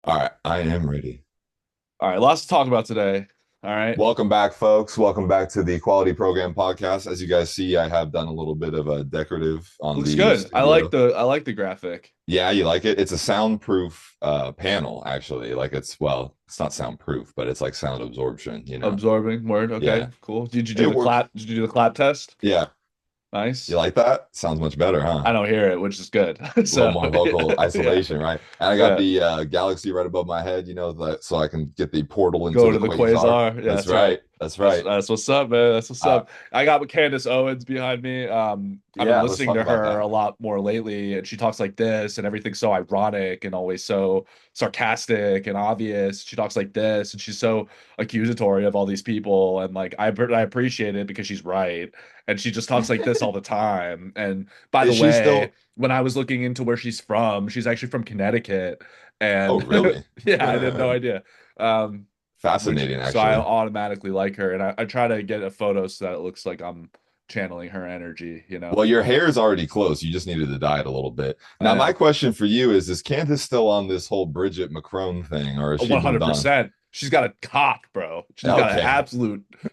All right, I am ready. All right, lots to talk about today. All right. Welcome back, folks. Welcome back to the Quality Program Podcast. As you guys see, I have done a little bit of a decorative on Looks the good. I like studio. the I like the graphic. Yeah, you like it? It's a soundproof panel, actually. Like it's not soundproof, but it's like sound absorption. Absorbing word. Okay, Yeah, cool. Did you do it the works. clap? Did you do the clap test? Yeah, you Nice. like that? Sounds much better, huh? I don't hear it, which is good. A little So more yeah, vocal yeah, isolation, right? And I got yeah. the galaxy right above my head, so I can get the portal into Go the to the quasar. quasar. Yeah, That's that's right. right. That's That's right. that's what's up, man. That's what's Uh, up. I got Candace Owens behind me. I've been yeah, let's listening talk to about her that. a lot more lately, and she talks like this, and everything's so ironic and always so sarcastic and obvious. She talks like this, and she's so accusatory of all these people, and like I appreciate it because she's right, and she just talks like this all the time. And by the Is she way, still? when I was looking into where she's actually from Connecticut, Oh, and really? yeah, I had no idea. Which Fascinating, so I actually. automatically like her, and I try to get a photo so that it looks like I'm channeling her energy, you know. Well, your hair is already close. You just needed to dye it a little bit. Now, my Yeah, question for you is Candace still on this whole Bridget McCrone thing, or has she moved on? 100%. She's got a cock, bro. Okay.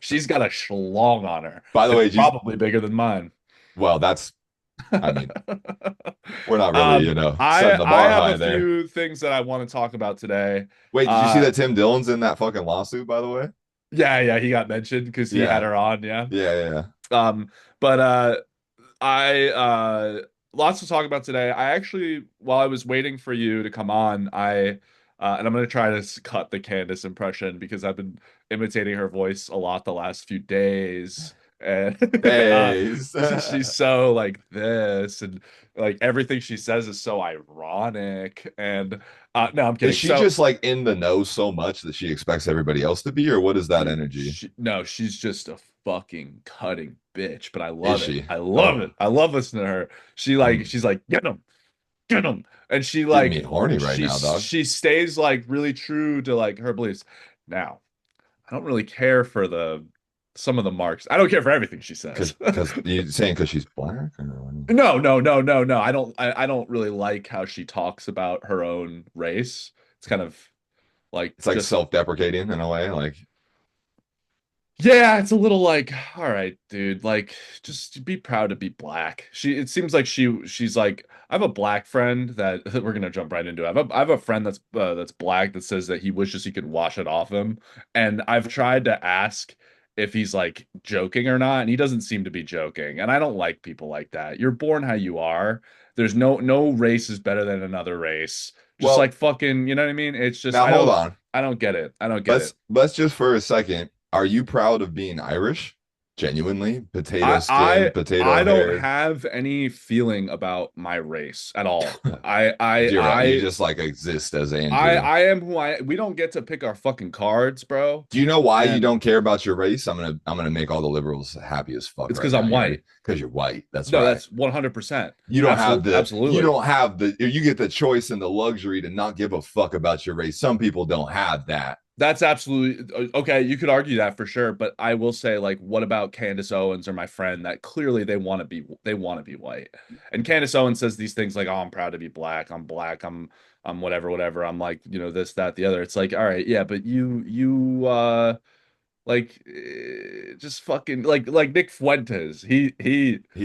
She's got a schlong on her. By the It's way, probably bigger than mine. well, I mean, we're not really, Um, setting the I bar have high a there. few things that I want to talk about today. Wait, did you see Uh, that Tim Dillon's in that fucking lawsuit, by the way? yeah, he got mentioned because he had Yeah. her on, yeah. Yeah. But I lots to talk about today. I actually, while I was waiting for you to come on, and I'm gonna try to cut the Candace impression because I've been imitating her voice a lot the last few days. And Hey. she's so like this, and like everything she says is so ironic. And no, I'm Is kidding. she just like in the know so much that she expects everybody else to be, or what is that Dude, energy? no, she's just a fucking cutting bitch, but I Is love it. she? I love Oh, it. I love listening to her. I'm She's like, get him. And getting me horny right now, dog. she stays like really true to like her beliefs. Now, I don't really care for the some of the marks. I don't care for everything she says. Because you saying because she's black, or No. I don't really like how she talks about her own race. It's kind of like it's like just self-deprecating in a way. Like yeah, it's a little like, all right, dude, like just be proud to be black. It seems like she's like, I have a black friend that we're gonna jump right into it. I have a friend that's black that says that he wishes he could wash it off him. And I've tried to ask if he's like joking or not, and he doesn't seem to be joking. And I don't like people like that. You're born how you are. There's no race is better than another race. Just like well, fucking, you know what I mean? It's just now hold on. I don't get it. I don't get Let's it. let's just for a second. Are you proud of being Irish? Genuinely, potato I skin, I potato I don't haired. have any feeling about my race at all. Zero. You just like exist as Andrew. I am who I we don't get to pick our fucking cards, bro. Do you know why you And don't care about your race? I'm gonna make all the liberals happy as fuck it's right because now. I'm You ready? white. Because you're white. That's No, right. that's 100%. You don't have you Absolutely. don't have the you get the choice and the luxury to not give a fuck about your race. Some people don't have that. That's absolutely okay. You could argue that for sure, but I will say, like, what about Candace Owens or my friend that clearly they want to be white, and Candace Owens says these things like, "Oh, I'm proud to be black. I'm black. I'm whatever. I'm like, this, that, the other." It's like, all right, yeah, but like just fucking like Nick Fuentes. He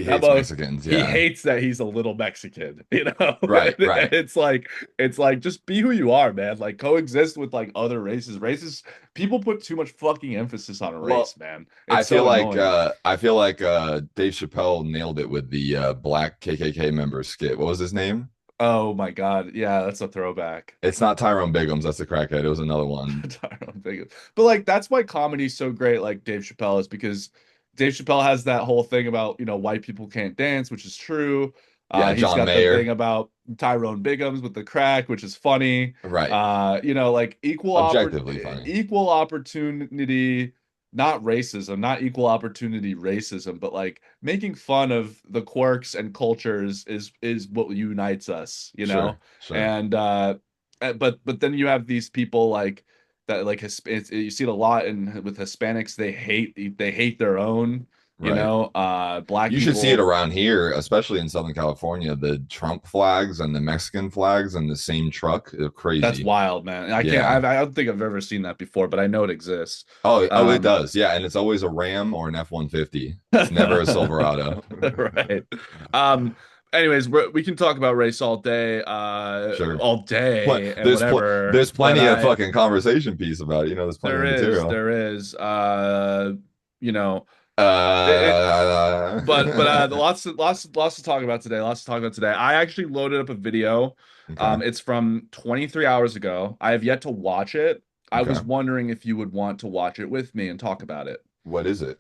That hates mo Mexicans. he Yeah. hates that he's a little Mexican, you know? Right. It's like just be who you are, man. Like coexist with like other races. People put too much fucking emphasis on a Well, race, man. It's so annoying. I feel like Dave Chappelle nailed it with the black KKK member skit. What was his name? Oh my God. Yeah, that's a throwback. It's not Tyrone Biggums. That's a crackhead. It was another one. I don't think but like that's why comedy's so great, like Dave Chappelle is because Dave Chappelle has that whole thing about, white people can't dance, which is true. Yeah, He's John got the thing Mayer. about Tyrone Biggums with the crack, which is funny. Right. Like Objectively funny. equal opportunity, not racism, not equal opportunity racism, but like making fun of the quirks and cultures is what unites us, you Sure, know? sure. And but then you have these people like that like you see it a lot in with Hispanics. They hate their own Right. Black You should see it people. around here, especially in Southern California. The Trump flags and the Mexican flags and the same truck. They're That's crazy. wild, man. I can't. Yeah. I don't think I've ever seen that before, but I know it exists. Oh, it Um, does. Yeah, and it's always a Ram or an F-150. It's never a Silverado. right. Um, anyways, we can talk about race Sure. all day and There's whatever, but plenty of fucking conversation piece about it. There's plenty of material. there is, you know, it, Uh, but lots to talk about today. Lots to talk about today. I actually loaded up a video. okay. It's from 23 hours ago. I have yet to watch it. I was Okay. wondering if you would want to watch it with me and talk about it. What is it?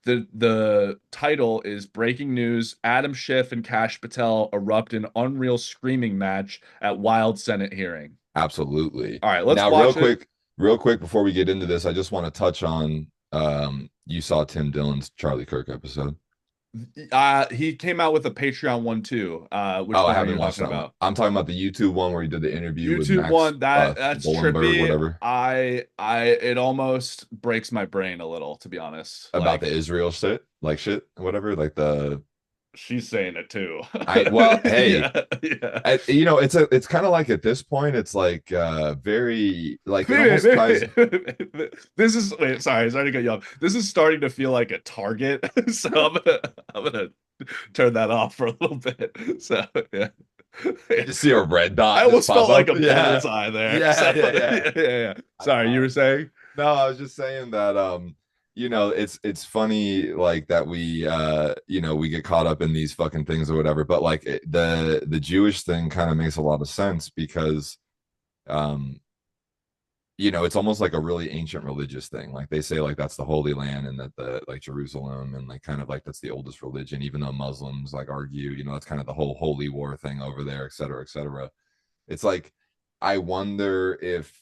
The title is Breaking News: Adam Schiff and Kash Patel erupt in unreal screaming match at wild Senate hearing. Absolutely. All right, let's Now, watch it. real quick before we get into this, I just want to touch on you saw Tim Dillon's Charlie Kirk episode. He came out with a Patreon one too. Which Oh, I one are haven't you watched talking that one. about? I'm talking about the YouTube one where he did the interview with YouTube Max one, that's Bullenberg, trippy. whatever, It almost breaks my brain a little, to be honest. about the Like, Israel shit, whatever. Like the she's saying it too. well, hey, Yeah, yeah. it's kind of like at this point, it's like very like it Maybe, almost ties. this is wait, sorry to cut you off. This is starting to feel like a target, so I'm gonna turn that off for a little bit. So yeah. You just see a red I dot just almost pop felt like up. a Yeah, bullseye there. yeah, So yeah, yeah. yeah. I Sorry, you got were it. saying? No, I was just saying that it's funny like that we we get caught up in these fucking things or whatever, but like the Jewish thing kind of makes a lot of sense because um it's almost like a really ancient religious thing. Like they say like that's the Holy Land and that the like Jerusalem and like kind of like that's the oldest religion, even though Muslims like argue, that's kind of the whole holy war thing over there, et cetera, et cetera. It's like I wonder if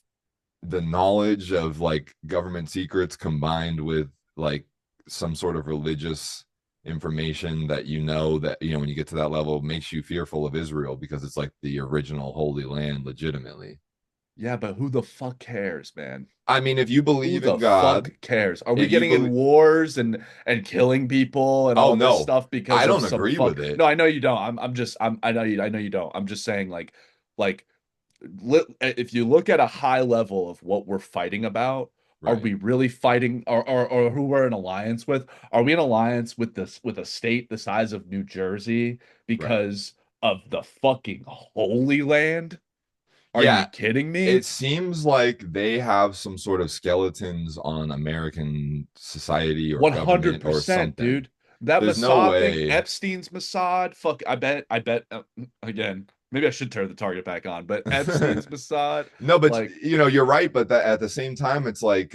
the knowledge of like government secrets combined with like some sort of religious information that that when you get to that level makes you fearful of Israel because it's like the original holy land legitimately. Yeah, but who the fuck cares, man? I mean, if you Who believe in the God, fuck cares? Are we if you getting in believe, wars and killing people and oh all this no, stuff because I of don't some agree with fuck? it. No, I know you don't. I know you don't. I'm just saying like if you look at a high level of what we're fighting about, are Right, we really fighting or who we're in alliance with? Are we in alliance with this with a state the size of New Jersey right. because of the fucking Holy Land? Are you Yeah, kidding it me? seems like they have some sort of skeletons on American society or government or 100%, something. dude. That There's no Mossad thing, way. Epstein's Mossad, fuck, I bet, again, maybe I should turn the target back on, but Epstein's Mossad, No, but like, you're right, but that at the same time it's like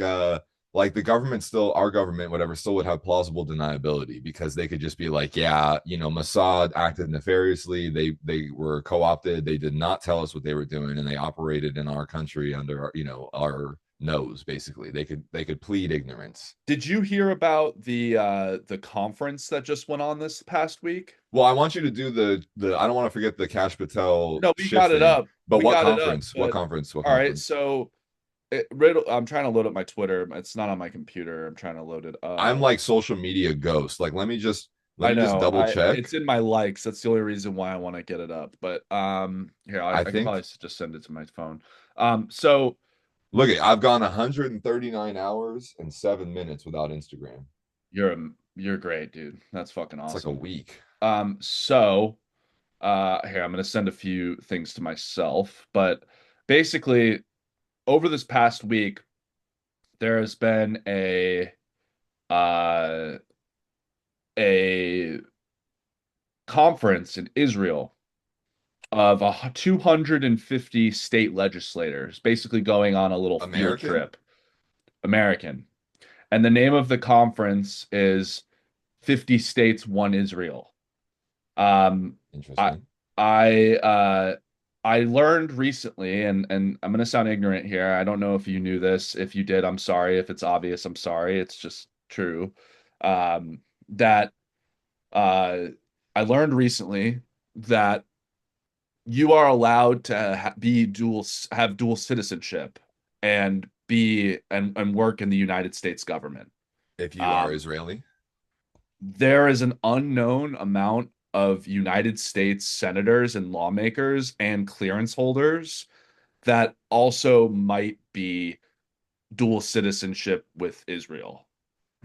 the government still our government whatever still would have plausible deniability because they could just be like, yeah, Mossad acted nefariously, they were co-opted, they did not tell us what they were doing and they operated in our country under our nose basically. They could plead ignorance. did you hear about the conference that just went on this past week? Well, I want you to do the I don't want to forget the Cash Patel No, we Schiff got it thing, up. but We got it up, what but conference, what all right, conference? so I'm trying to load up my Twitter. It's not on my computer. I'm trying to load it I'm up. like social media ghost. Like let I me just know. double check. It's in my likes. That's the only reason why I want to get it up. But here I I can probably think just send it to my phone. So look at I've gone 139 hours and 7 minutes without Instagram. you're great, dude. That's fucking It's like a awesome. week. So here I'm gonna send a few things to myself, but basically over this past week there has been uh a conference in Israel of 250 state legislators basically going on a little field American? trip. American. And the name of the conference is 50 States, One Israel. Um, I Interesting. I I learned recently, and I'm gonna sound ignorant here. I don't know if you knew this. If you did, I'm sorry. If it's obvious, I'm sorry. It's just true. That uh I learned recently that you are allowed to have dual citizenship and be and work in the United States government. If you are Um, Israeli. there is an unknown amount of United States senators and lawmakers and clearance holders that also might be dual citizenship with Israel.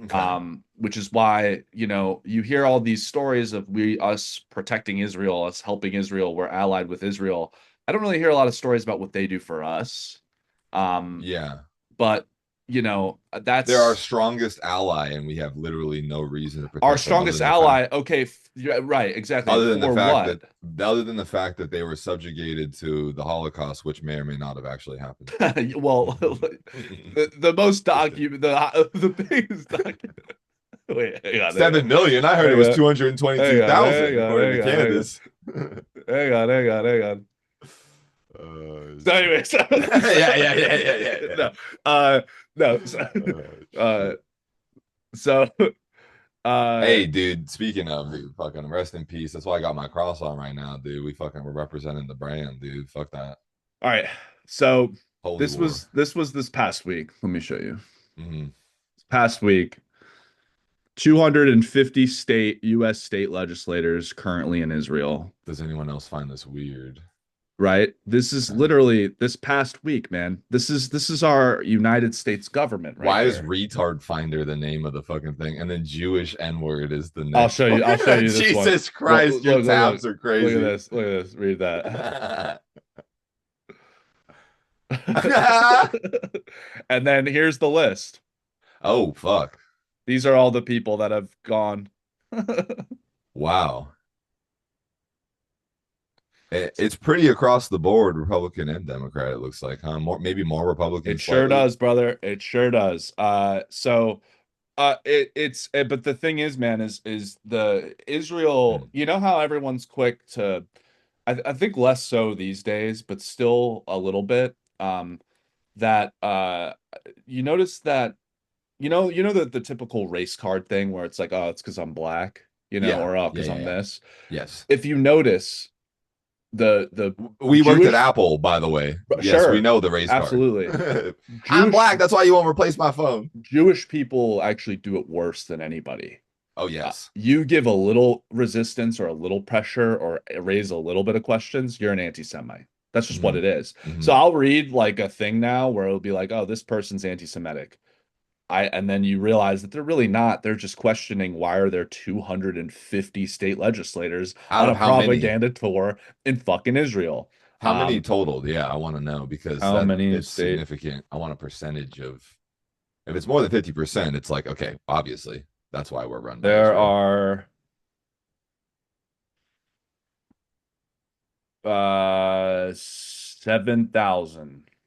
Okay. Which is why, you hear all these stories of us protecting Israel, us helping Israel, we're allied with Israel. I don't really hear a lot of stories about what they do for us. Um, Yeah. but They're our that's strongest ally, and we have literally no reason to our protect them other strongest than the fact ally. Okay, yeah, right, exactly. And for that what? they were subjugated to the Holocaust, which may or may not have actually happened. Well, the most document, the biggest document. Wait, hang on, hang on, 7 million. I heard it hang was on, two hundred hang twenty-two on, thousand, hang on, according to hang on, hang on, Canada's. So Shit. anyway, Yeah. no, uh, no, so, uh, Shit. so, uh, Hey, dude. Speaking of, dude, fucking rest in peace. That's why I got my cross on right now, dude. We're representing the brand, dude. Fuck that. all right, so Holy this war. was this was this past week. Let me show you. Hmm. This past week, 250 U.S. state legislators currently in Israel. Does anyone else find this weird? Right? This is Okay. literally this past week, man. This is our United States government right Why is here. retard finder the name of the fucking thing, and then Jewish N word is the I'll next show you. I'll show one? you this one. Jesus Look, Christ, look, your look, look, tabs are look at crazy. this. Look at this. Read that. And then here's the list. Oh fuck! These are all the people that have gone. Wow, it's pretty across the board, Republican and Democrat. It looks like, huh? Maybe more It Republican sure slightly. does, brother. It sure does. But the thing is, man, is the Israel, Hmm. how everyone's quick to, I think less so these days, but still a little bit. That you notice that the typical race card thing where it's like, oh, it's because I'm black, Yeah, or oh, yeah, because yeah, I'm yeah. this. Yes. If you notice the We worked at Jewish, Apple, by the way. Yes, we sure, know the race card. absolutely, I'm Jewish black. That's why you won't replace my phone. Jewish people actually do it worse than anybody. Oh, yes. You give a little resistance or a little pressure or raise a little bit of questions, you're an anti-Semite. That's just what Hmm. it is. Hmm. So I'll read like a thing now where it'll be like, oh, this person's anti-Semitic. And then you realize that they're really not. They're just questioning why are there 250 state legislators Out on of a how many? propaganda tour in fucking Israel. How many Um, totaled? Yeah, I want to know because how that many it's state? significant. I want a percentage of if it's more than 50%, it's like, okay, obviously that's why we're run by There Israel. are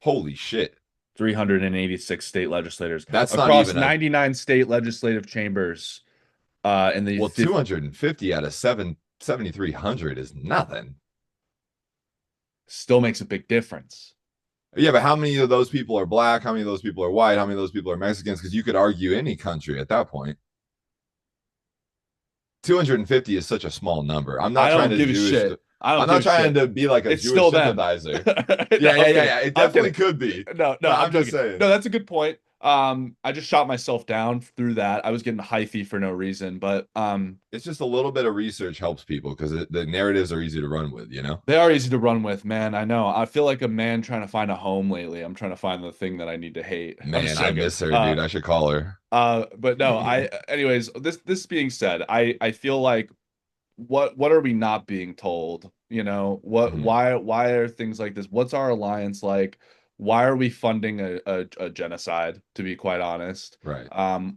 Holy shit. 7,386 state legislators That's not across even a 99 state legislative chambers in the well, 50. 250 out of 7,300 is nothing. Still makes a big difference. Yeah, but how many of those people are black? How many of those people are white? How many of those people are Mexicans? Because you could argue any country at that point. 250 is such a small number. I don't give a shit. I don't I'm give not a trying shit. to be like a It's Jewish still them. sympathizer. No, I'm kidding. Yeah. It I'm definitely kidding. could be. No, But I'm I'm just joking. saying. No, that's a good point. I just shot myself down through that. I was getting hyphy for no reason, but It's just a little bit of research helps people because the narratives are easy to run with, they are easy to run with, man. I know. I feel like a man trying to find a home lately. I'm trying to find the thing that I need to hate. I'm Man, just I joking. miss her, dude. I should call her. But no, anyways, this being said, I feel like what are we not being told? Mhm. Why are things like this? What's our alliance like? Why are we funding a genocide, to be quite honest? Right.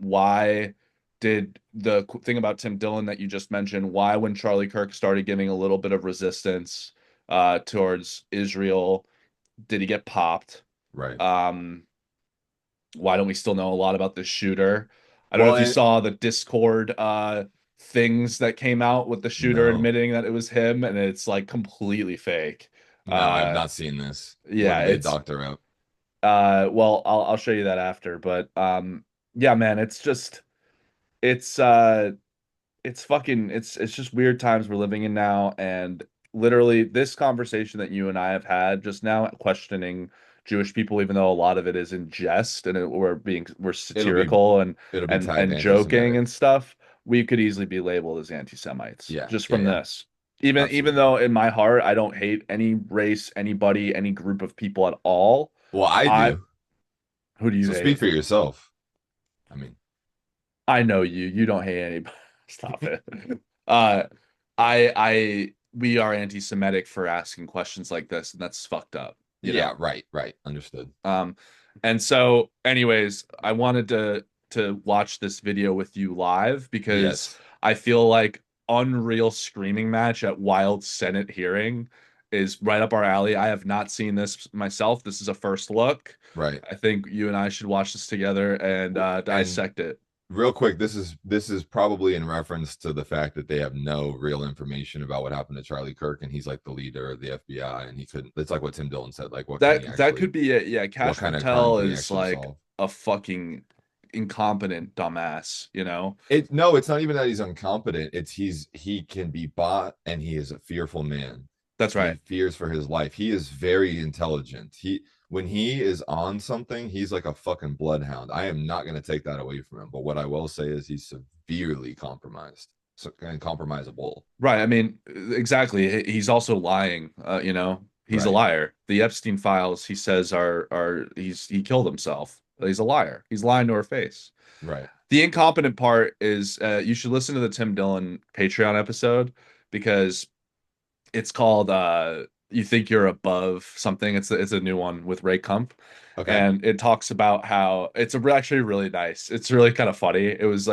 Why did the thing about Tim Dillon that you just mentioned, why when Charlie Kirk started giving a little bit of resistance towards Israel, did he get popped? Right. Um, why don't we still know a lot about the shooter? I don't know Well, if you saw the Discord things that came out with the shooter no. admitting that it was him, and it's like completely fake. No, I've Uh not seen this. What yeah, did they it's doctor out? well, I'll show you that after, but yeah, man, it's it's fucking it's just weird times we're living in now, and literally this conversation that you and I have had just now questioning Jewish people, even though a lot of it is in jest and we're It'll be satirical and it'll be tagged joking anti-Semitic. and stuff. we could easily be labeled as anti-Semites Yeah, just yeah, from yeah, this. Even absolutely. though in my heart I don't hate any race, anybody, any group of people at all. Well, I I do. Who do you So speak hate? for yourself. I mean, I know you. You don't hate anybody. Stop it. Uh, we are anti-Semitic for asking questions like this, and that's fucked up, you yeah, know? right, right. Understood. Um, and so, anyways, I wanted to watch this video with you live because Yes, I feel like Unreal Screaming Match at Wild Senate hearing is right up our alley. I have not seen this myself. This is a first look. right. I think you and I should watch this together and And dissect it. real quick, this is probably in reference to the fact that they have no real information about what happened to Charlie Kirk, and he's like the leader of the FBI, and he couldn't. It's like what Tim Dillon said. Like, what can he That actually? could be it. Yeah, What Kash kind of crime Patel can he is actually like solve? a fucking incompetent dumbass, you know? It no, it's not even that he's incompetent. It's he can be bought, and he is a fearful man. That's He right. fears for his life. He is very intelligent. He when he is on something, he's like a fucking bloodhound. I am not going to take that away from him. But what I will say is he's severely compromised, so, and compromisable. Right. I mean, exactly. He's also lying. You know, he's a Right, liar. The Epstein files, he says, are he killed himself. He's a liar. He's lying to her face. right. The incompetent part is you should listen to the Tim Dillon Patreon episode because it's called You Think You're Above Something. It's a new one with Ray Kump. Okay. And it talks about how actually really nice. It's really kind of funny. It was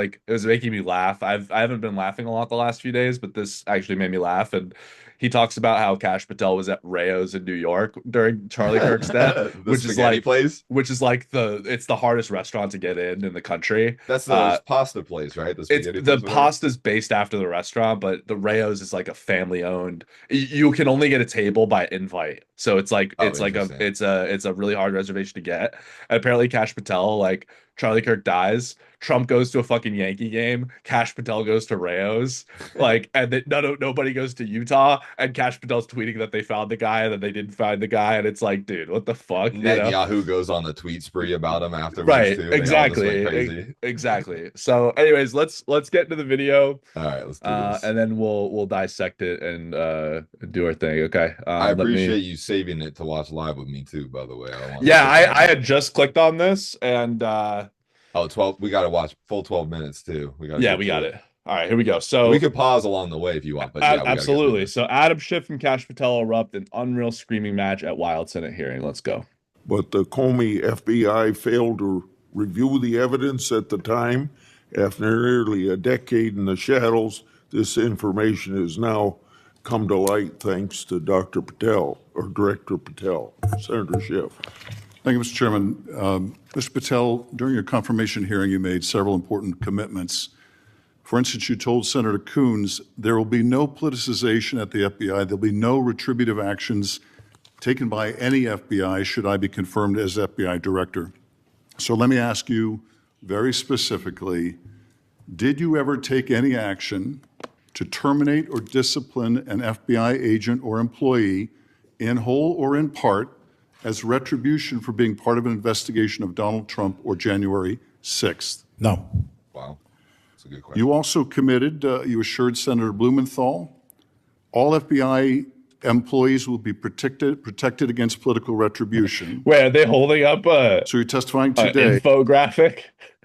making me laugh. I haven't been laughing a lot the last few days, but this actually made me laugh. And he talks about how Cash Patel was at Rayo's in New York during Charlie Kirk's death, The spaghetti place. which is like it's the hardest restaurant to get in the country. That's the pasta place, right? The It's spaghetti the place, whatever. pasta's based after the restaurant, but the Rayo's is like a family owned. You can only get a table by invite, so Oh, interesting. it's a really hard reservation to get. And apparently, Cash Patel, like Charlie Kirk dies, Trump goes to a fucking Yankee game, Cash Patel goes to Rayo's, like, and then nobody goes to Utah, and Cash Patel's tweeting that they found the guy and then they didn't find the guy, and it's like, dude, what the fuck, you know? Netanyahu goes on the tweet spree about him afterwards Right, too. They all just went exactly, crazy. exactly. So, anyways, let's get into the video, All right, let's do this. and then we'll dissect it and do our thing. Okay. I Let me. appreciate you saving it to watch live with me too, by the way. I wanted to Yeah, put that I out had there. just clicked on this, and Oh, 12. We got to watch full 12 minutes too. We got to yeah, get we got to it. it. All right, here we go. We So, could pause along the way if you want, but yeah, we got to get through absolutely. this. So, Adam Schiff and Cash Patel erupt an unreal screaming match at Wild Senate hearing. Let's go. But the Comey FBI failed to review the evidence at the time. After nearly a decade in the shadows, this information has now come to light thanks to Dr. Patel, or Director Patel, Senator Schiff. Thank you, Mr. Chairman. Mr. Patel, during your confirmation hearing, you made several important commitments. For instance, you told Senator Coons there will be no politicization at the FBI. There'll be no retributive actions taken by any FBI should I be confirmed as FBI director. So let me ask you very specifically, did you ever take any action to terminate or discipline an FBI agent or employee in whole or in part as retribution for being part of an investigation of Donald Trump or January 6th? No. Wow, that's a good question. You also committed, you assured Senator Blumenthal, all FBI employees will be protected against political retribution. Wait, are they holding up So you're testifying an today. infographic?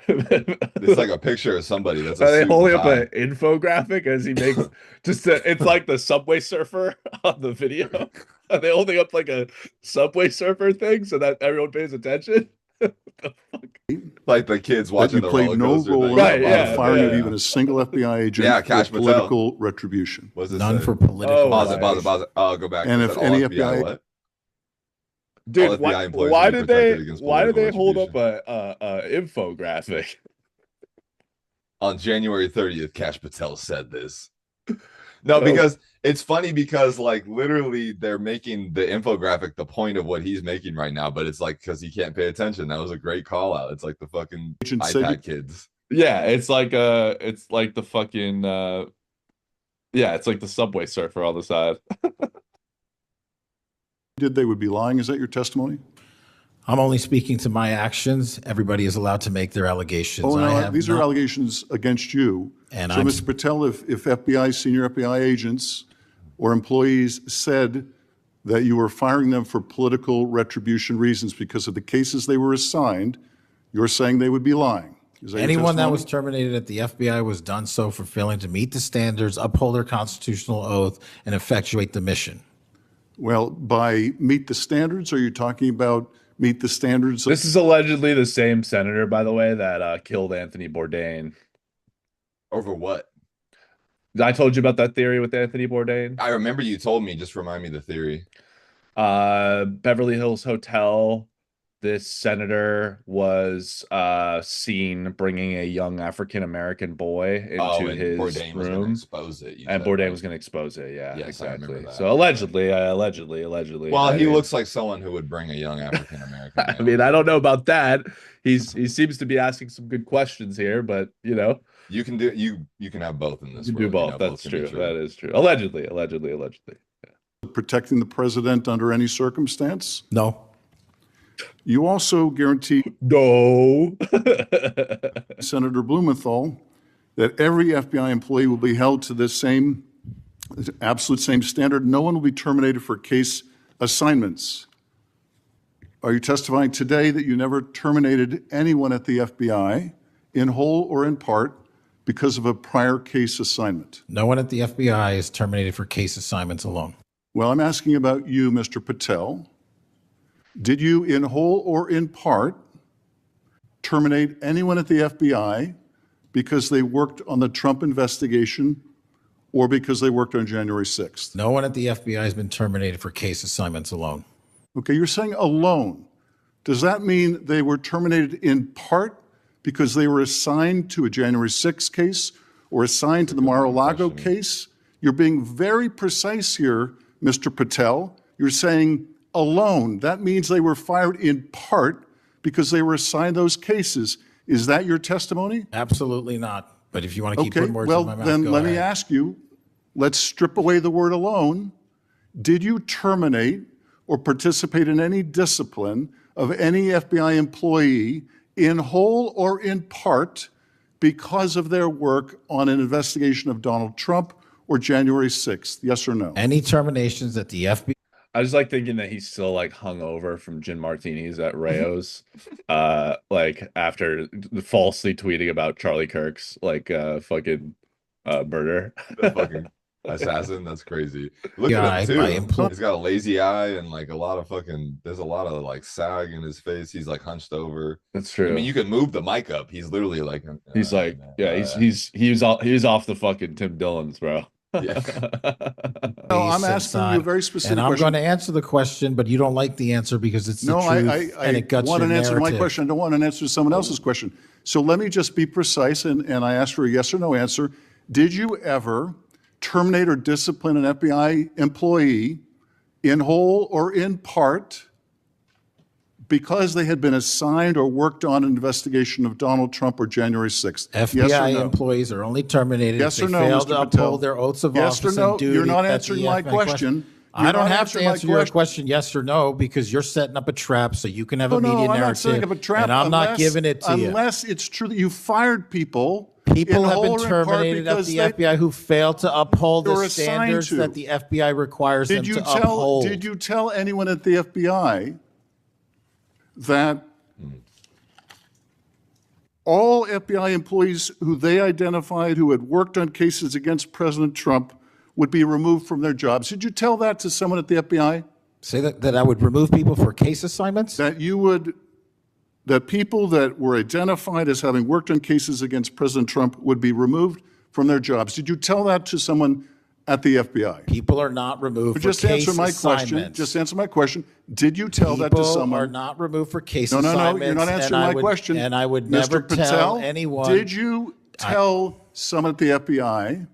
It's like a picture of somebody that's a Are they suit and holding up tie. an infographic as he makes it's like the Subway Surfer on the video? Are they holding up like a Subway Surfer thing so that everyone pays attention? What the fuck? Like the kids That watching you the played roller no coaster role thing. in Right, the yeah, firing of yeah. even a single FBI agent Yeah, for Kash Patel. political retribution. What's this None say? for political. Oh, Pause it, right. pause it, pause it. Oh, go back. And It if said all any FBI, FBI what? Dude, All FBI employees why will be did protected against why did political they hold up retribution. a infographic? On January 30th, Kash Patel said this. No, Oh, because it's funny because like literally they're making the infographic the point of what he's making right now, but it's like because he can't pay attention. That was a great call out. It's like the fucking Agent said iPad kids. yeah, it's like the fucking yeah, it's like the Subway Surfer on the side. did they would be lying. Is that your testimony? I'm only speaking to my actions. Everybody is allowed to make their allegations. Oh, I no, have these are not- allegations against you. And so, I'm- Mr. Patel, if FBI, senior FBI agents or employees said that you were firing them for political retribution reasons because of the cases they were assigned, you're saying they would be lying. Is that your Anyone that testimony? was terminated at the FBI was done so for failing to meet the standards, uphold their constitutional oath, and effectuate the mission. Well, by meet the standards, are you talking about meet the standards? This is allegedly the same senator, by the way, that killed Anthony Bourdain. Over what? I told you about that theory with Anthony Bourdain. I remember you told me. Just remind me the theory. Beverly Hills Hotel. This senator was seen bringing a young African American boy into and his Bourdain was going to room, expose it. and Bourdain was going to expose it. Yeah, Yes, I remember exactly. that. So allegedly. Well, he mean, looks like someone who would bring a young African American. I mean, I don't know about that. He seems to be asking some good questions here, but you know, You can do you can have both in this. you do world, both. know, That's can be true. That is true. Allegedly. Protecting the president under any circumstance? No. You also guarantee No. Senator Blumenthal that every FBI employee will be held to this same, absolute same standard. No one will be terminated for case assignments. Are you testifying today that you never terminated anyone at the FBI in whole or in part because of a prior case assignment? No one at the FBI is terminated for case assignments alone. Well, I'm asking about you, Mr. Patel. Did you, in whole or in part, terminate anyone at the FBI because they worked on the Trump investigation or because they worked on January 6th? No one at the FBI has been terminated for case assignments alone. Okay, you're saying alone. Does that mean they were terminated in part because they were assigned to a January 6th case or assigned to the Mar-a-Lago case? You're being very precise here, Mr. Patel. You're saying alone. That means they were fired in part because they were assigned those cases. Is that your testimony? Absolutely not. But if you want to keep Okay, putting words well, in my mouth, then go let me ahead. ask you, let's strip away the word alone. Did you terminate or participate in any discipline of any FBI employee in whole or in part because of their work on an investigation of Donald Trump or January 6th? Yes or no? Any terminations at the FBI I just like thinking that he's still like hungover from gin martinis at Rayo's, like after falsely tweeting about Charlie Kirk's like fucking murder. The fucking assassin. That's crazy. Look Yeah, at him by too. employ- He's got a lazy eye and like a lot of fucking. There's a lot of like sag in his face. He's like hunched over. That's true. I mean, you can move the mic up. He's literally like. He's like, yeah, he's off the fucking Tim Dillon's, bro. Yeah. No, I'm since asking you a very specific and I'm question. going to answer the question, but you don't like the answer because it's the No, truth I and it guts want your an answer to my narrative. question. I don't want an answer to someone else's question. So let me just be precise, and I ask for a yes or no answer. Did you ever terminate or discipline an FBI employee in whole or in part because they had been assigned or worked on an investigation of Donald Trump or January 6th? FBI yes or no? employees are only terminated Yes if or they no, fail Mr. to Patel? uphold their oaths of Yes or office no? and duty. You're not at the answering my FBI question. I You're don't not have to answering my answer your question yes or no because you're setting up a trap so you can have a No, media I'm not narrative. setting up a trap. And I'm not unless- giving it to you. Unless it's true that you fired people. People in have whole been or in part terminated at because the they- FBI who failed to uphold they were the assigned standards to. that the FBI requires them Did you to tell? uphold. Did you tell anyone at the FBI that all FBI employees who they identified who had worked on cases against President Trump would be removed from their jobs? Did you tell that to someone at the FBI? Say that I would remove people for case assignments? That you would, that people that were identified as having worked on cases against President Trump would be removed from their jobs? Did you tell that to someone at the FBI? People are not removed But for just case answer my question. assignments. Just answer my question. Did you tell that to People someone? are not removed for case No, assignments. you're not and answering I my would- question. And I would Mr. never Patel, tell anyone. Did you tell someone at the FBI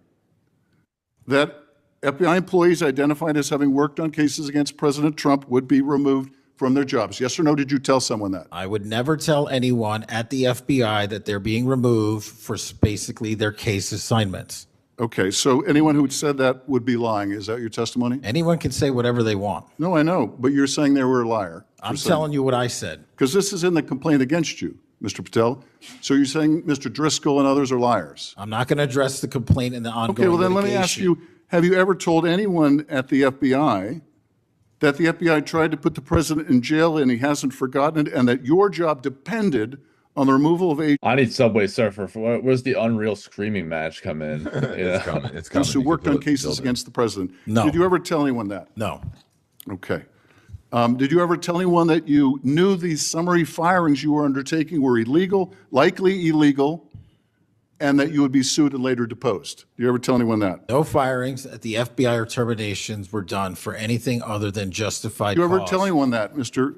that FBI employees identified as having worked on cases against President Trump would be removed from their jobs? Yes or no, did you tell someone that? I would never tell anyone at the FBI that they're being removed for basically their case assignments. Okay, so anyone who said that would be lying. Is that your testimony? Anyone can say whatever they want. No, I know, but you're saying they were a liar. I'm telling you what I said. Because this is in the complaint against you, Mr. Patel. So you're saying Mr. Driscoll and others are liars. I'm not going to address the complaint in the ongoing Okay, well then let me ask you, have you ever told anyone at the FBI that the FBI tried to put the president in jail and he hasn't forgotten it, and that your job depended on the removal of agents I need Subway Surfer. Where's the Unreal Screaming match come in? It's coming. It's coming. who You worked can on feel it cases building. against the president? No. Did you ever tell anyone that? No. Okay. Did you ever tell anyone that you knew these summary firings you were undertaking were illegal, likely illegal, and that you would be sued and later deposed? Did you ever tell anyone that? No firings at the FBI or terminations were done for anything other than justified Did you ever cause. tell anyone that, Mr.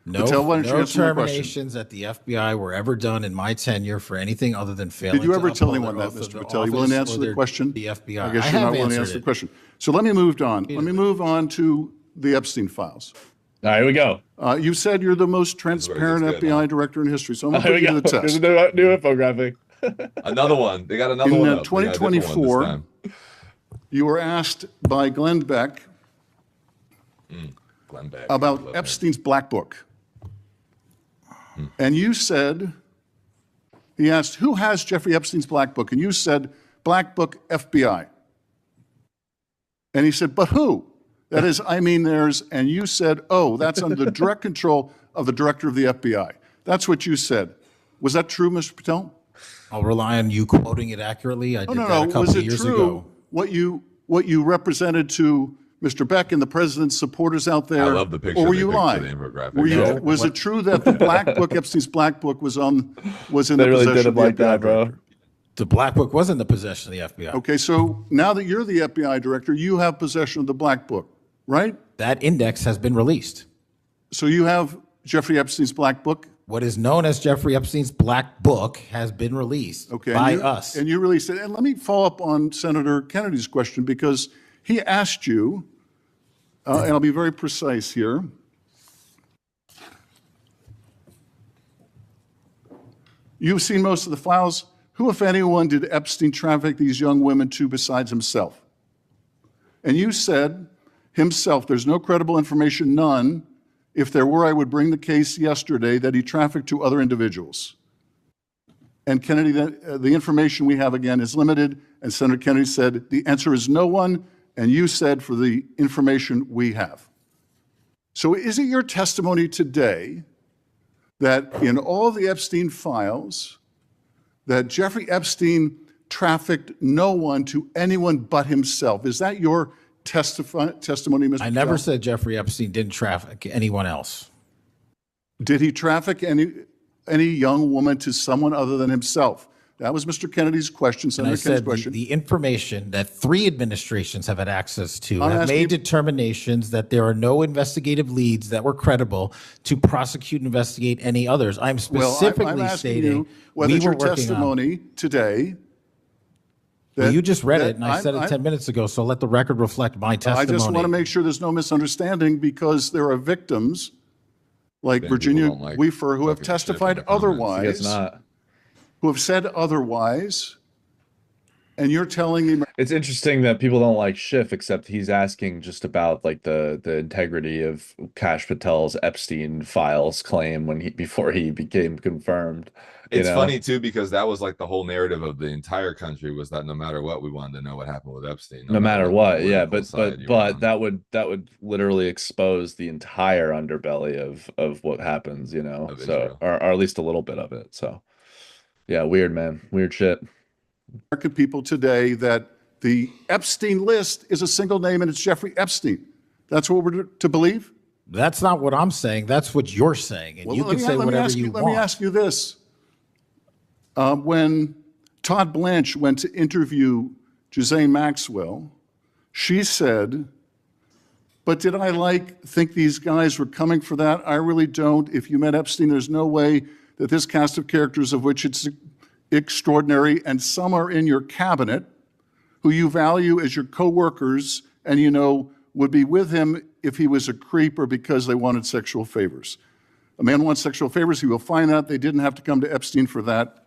No, Patel? Why don't you no answer my question? terminations at the FBI were ever done in my tenure for anything other than failing Did you to ever tell uphold anyone their that, oath of Mr. the Patel? You willing to office answer or the question? The FBI. I guess I you're have not willing to answered answer the it. question. So let me move on. Let me move on to the Epstein files. All right, here we go. You said you're the most transparent gets good, FBI huh? director in history, so I'm going Here to we put you go. to the Here's test. a new infographic. Another one. They got another In one. Up. We got a different one this 2024, time. You were asked by Glenn Beck Glenn Beck. about Love him. Epstein's Black Book. And you said, he asked, who has Jeffrey Epstein's Black Book? And you said, Black Book FBI. And he said, but who? That is, I mean, and you said, oh, that's under the direct control of the director of the FBI. That's what you said. Was that true, Mr. Patel? I'll rely on you quoting it accurately. I did No, that a couple was of it years true ago. what you represented to Mr. Beck and the president's supporters out there? I love the picture. Or were they you picked for lying? the infographic. Were you, No. was it true that the Black Book, Epstein's Black Book, was in They the really possession did of him the like FBI that, bro. director? The Black Book was in the possession of the FBI. Okay, so now that you're the FBI director, you have possession of the Black Book, right? That index has been released. So you have Jeffrey Epstein's Black Book. What is known as Jeffrey Epstein's Black Book has been released by us. And you released it. And let me follow up on Senator Kennedy's question, because he asked you, and I'll be very precise here. You've seen most of the files. Who, if anyone, did Epstein traffic these young women to besides himself? And you said, himself, there's no credible information, none. If there were, I would bring the case yesterday that he trafficked to other individuals. And Kennedy, the information we have again is limited. And Senator Kennedy said, the answer is no one. And you said, for the information we have. So is it your testimony today that in all the Epstein files, that Jeffrey Epstein trafficked no one to anyone but himself? Is that your testimony, Mr. I never Patel? said Jeffrey Epstein didn't traffic anyone else. Did he traffic any young woman to someone other than himself? That was Mr. Kennedy's question, And I Senator Kennedy's said question. the information that 3 administrations have had access to I'm have asking- made determinations that there are no investigative leads that were credible to prosecute and investigate any others. I'm Well, specifically I'm asking stating you whether we it's were your working on. testimony today. Well, that- you just read that it, and I said it I'm- 10 minutes ago, so let the record reflect my I testimony. just want to make sure there's no misunderstanding, because there are victims like People Virginia don't like Weafer who have fucking shit in testified the comments. I guess otherwise, not. who have said otherwise, and you're telling me It's interesting that people don't like Schiff, except he's asking just about like the integrity of Kash Patel's Epstein files claim before he became confirmed. you It's know? funny too, because that was like the whole narrative of the entire country, was that no matter what, we wanted to know what happened with Epstein. No matter what, yeah, political side you were but on. that would literally expose the entire underbelly of what happens, Of so Israel. or at least a little bit of it. So yeah, weird, man, weird shit. American people today that the Epstein list is a single name and it's Jeffrey Epstein. That's what we're to believe? That's not what I'm saying. That's what you're saying, and you Well, can say whatever you Let me want. ask you this. When Todd Blanche went to interview Ghislaine Maxwell, she said, but did I think these guys were coming for that? I really don't. If you met Epstein, there's no way that this cast of characters, of which it's extraordinary, and some are in your cabinet, who you value as your co-workers and would be with him if he was a creep or because they wanted sexual favors. A man wants sexual favors, he will find out. They didn't have to come to Epstein for that.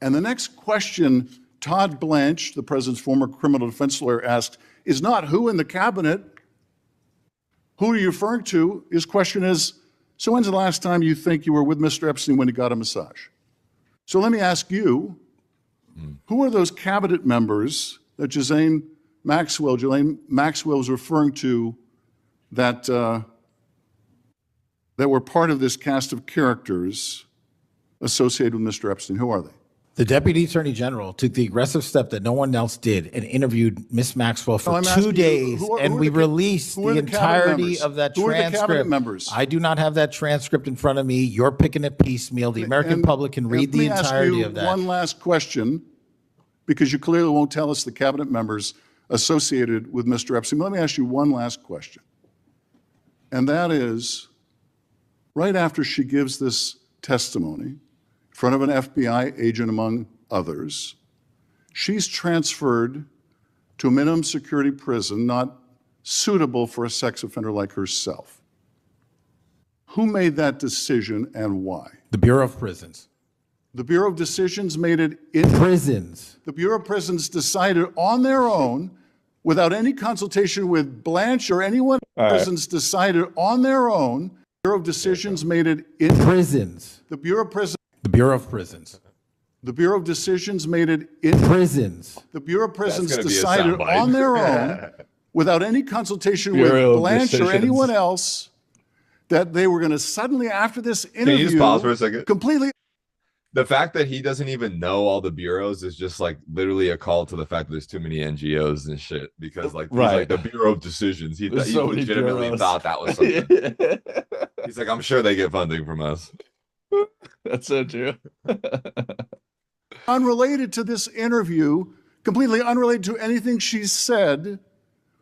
And the next question Todd Blanche, the president's former criminal defense lawyer, asked, is not who in the cabinet, who are you referring to? His question is, so when's the last time you think you were with Mr. Epstein when he got a massage? So let me ask you, who are those cabinet members that Ghislaine Maxwell was referring to that, that were part of this cast of characters associated with Mr. Epstein? Who are they? The Deputy Attorney General took the aggressive step that no one else did and interviewed Miss Maxwell for I'm asking 2 you, days, and we released who are the the cabinet entirety members? of that Who are the cabinet transcript. members? I do not have that transcript in front of me. You're picking it piecemeal. The American And- public can read and the let me entirety ask of you that. one last question, because you clearly won't tell us the cabinet members associated with Mr. Epstein. Let me ask you one last question. And that is, right after she gives this testimony in front of an FBI agent, among others, she's transferred to a minimum security prison not suitable for a sex offender like herself. Who made that decision and why? The Bureau of Prisons. The Bureau of Decisions made it in Prisons. the Bureau of Prisons decided on their own, without any consultation with Blanche or anyone. Prisons decided on their own. Bureau of Decisions made it in Prisons. the Bureau of Prisons. The Bureau of Prisons. The Bureau of Decisions made it in Prisons. the Bureau of Prisons gonna be a decided soundbite. on their own, without any consultation Bureau with of Blanche or Decisions. anyone else, that they were going to suddenly, after this Can you interview, just pause for a second? completely. The fact that he doesn't even know all the bureaus is just like literally a call to the fact that there's too many NGOs and shit. Because like, he's Right. like the Bureau of Decisions. He There's so many legitimately bureaus. thought that was something. He's like, I'm sure they get funding from us. That's so true. Unrelated to this interview, completely unrelated to anything she said,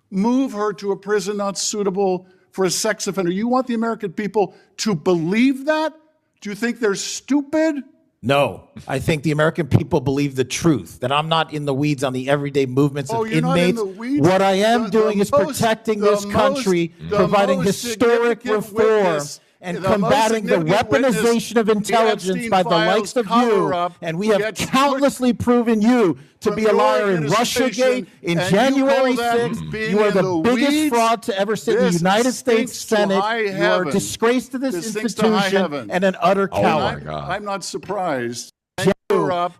move her to a prison not suitable for a sex offender. You want the American people to believe that? Do you think they're stupid? No, I think the American people believe the truth, that I'm not in the weeds on the everyday movements Oh, of you're not in inmates. the weeds? What I am The doing is most- protecting the this country, most- the providing most historic significant reform, witness- and the most combating the significant witness, weaponization of the intelligence Epstein by the files likes of you. cover-up And we have gets countlessly proven you to from be a your liar in administration, Russiagate, in and you January call that 6th. being You are in the the biggest weeds? fraud to ever sit in the This United States stinks to Senate. high You are a heaven. disgrace to this This stinks to high institution heaven. and an utter Oh coward. my God. I'm not surprised.